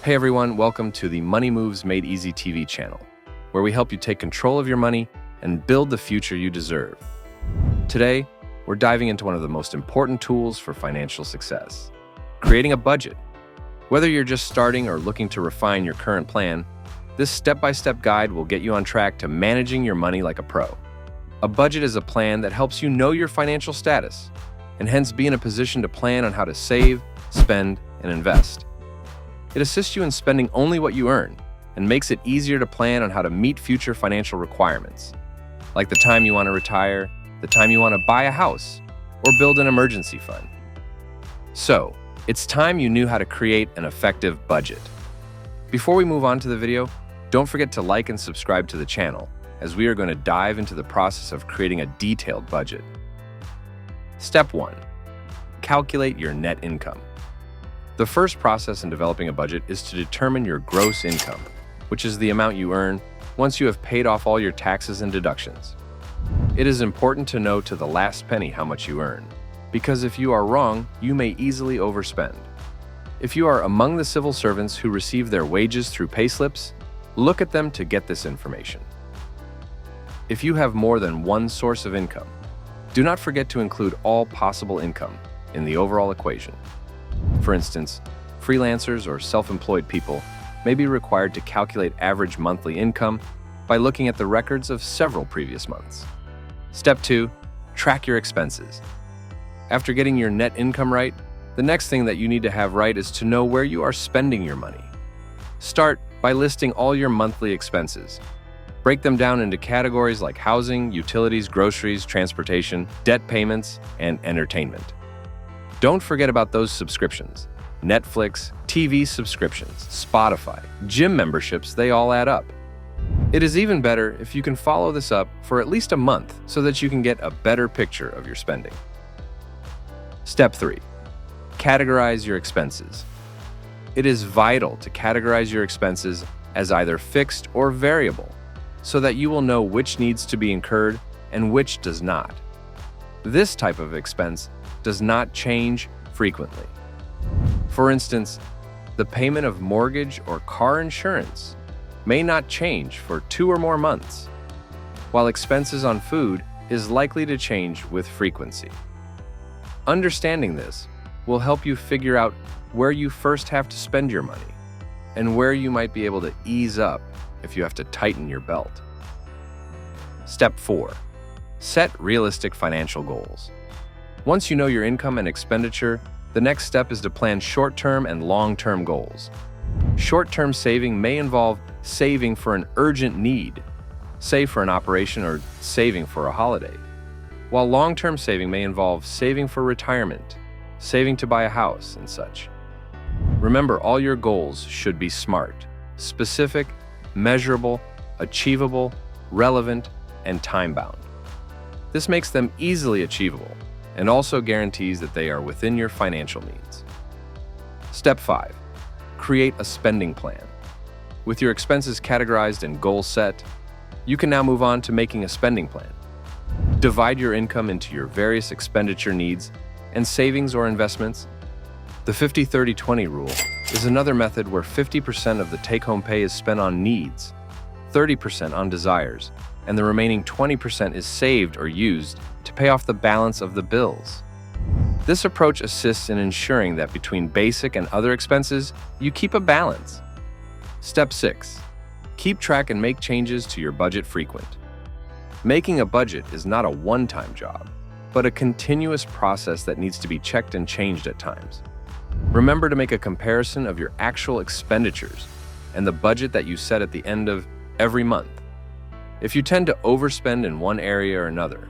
Hey everyone, welcome to the Money Moves Made Easy TV channel, where we help you take control of your money and build the future you deserve. Today, we're diving into one of the most important tools for financial success, creating a budget. Whether you're just starting or looking to refine your current plan, this step-by-step guide will get you on track to managing your money like a pro. A budget is a plan that helps you know your financial status, and hence be in a position to plan on how to save, spend, and invest. It assists you in spending only what you earn and makes it easier to plan on how to meet future financial requirements, like the time you want to retire, the time you want to buy a house, or build an emergency fund. So, it's time you knew how to create an effective budget. Before we move on to the video, don't forget to like and subscribe to the channel, as we are going to dive into the process of creating a detailed budget. Step 1. Calculate your net income. The first process in developing a budget is to determine your gross income, which is the amount you earn once you have paid off all your taxes and deductions. It is important to know to the last penny how much you earn, because if you are wrong, you may easily overspend. If you are among the civil servants who receive their wages through payslips, look at them to get this information. If you have more than one source of income, do not forget to include all possible income in the overall equation. For instance, freelancers or self-employed people may be required to calculate average monthly income by looking at the records of several previous months. Step 2. Track your expenses. After getting your net income right, the next thing that you need to have right is to know where you are spending your money. Start by listing all your monthly expenses. Break them down into categories like housing, utilities, groceries, transportation, debt payments, and entertainment. Don't forget about those subscriptions. Netflix, TV subscriptions, Spotify, gym memberships, they all add up. It is even better if you can follow this up for at least a month so that you can get a better picture of your spending. Step 3. Categorize your expenses. It is vital to categorize your expenses as either fixed or variable, so that you will know which needs to be incurred and which does not. This type of expense does not change frequently. For instance, the payment of mortgage or car insurance may not change for 2 or more months, while expenses on food is likely to change with frequency. Understanding this will help you figure out where you first have to spend your money and where you might be able to ease up if you have to tighten your belt. Step 4. Set realistic financial goals. Once you know your income and expenditure, the next step is to plan short-term and long-term goals. Short-term saving may involve saving for an urgent need, save for an operation, or saving for a holiday, while long-term saving may involve saving for retirement, saving to buy a house, and such. Remember, all your goals should be SMART, specific, measurable, achievable, relevant, and time-bound. This makes them easily achievable and also guarantees that they are within your financial needs. Step 5. Create a spending plan. With your expenses categorized and goals set, you can now move on to making a spending plan. Divide your income into your various expenditure needs and savings or investments. The 50-30-20 rule is another method where 50% of the take-home pay is spent on needs, 30% on desires, and the remaining 20% is saved or used to pay off the balance of the bills. This approach assists in ensuring that between basic and other expenses, you keep a balance. Step 6. Keep track and make changes to your budget frequent. Making a budget is not a one-time job, but a continuous process that needs to be checked and changed at times. Remember to make a comparison of your actual expenditures and the budget that you set at the end of every month. If you tend to overspend in one area or another,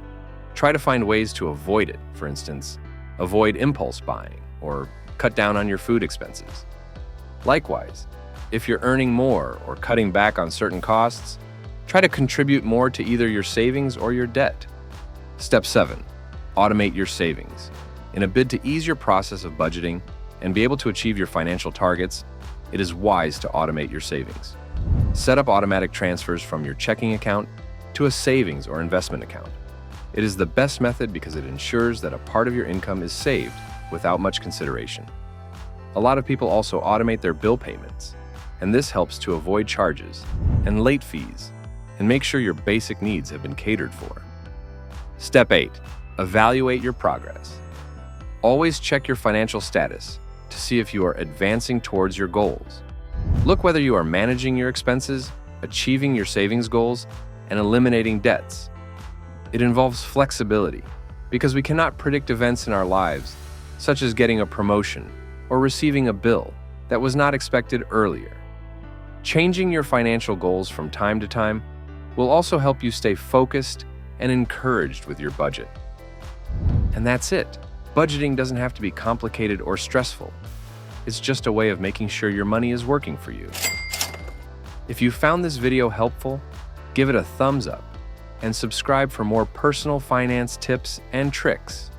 try to find ways to avoid it. For instance, avoid impulse buying or cut down on your food expenses. Likewise, if you're earning more or cutting back on certain costs, try to contribute more to either your savings or your debt. Step 7. Automate your savings. In a bid to ease your process of budgeting and be able to achieve your financial targets, it is wise to automate your savings. Set up automatic transfers from your checking account to a savings or investment account. It is the best method because it ensures that a part of your income is saved without much consideration. A lot of people also automate their bill payments, and this helps to avoid charges and late fees and make sure your basic needs have been catered for. Step 8. Evaluate your progress. Always check your financial status to see if you are advancing towards your goals. Look whether you are managing your expenses, achieving your savings goals, and eliminating debts. It involves flexibility because we cannot predict events in our lives, such as getting a promotion or receiving a bill that was not expected earlier. Changing your financial goals from time to time will also help you stay focused and encouraged with your budget. And that's it. Budgeting doesn't have to be complicated or stressful. It's just a way of making sure your money is working for you. If you found this video helpful, give it a thumbs up and subscribe for more personal finance tips and tricks.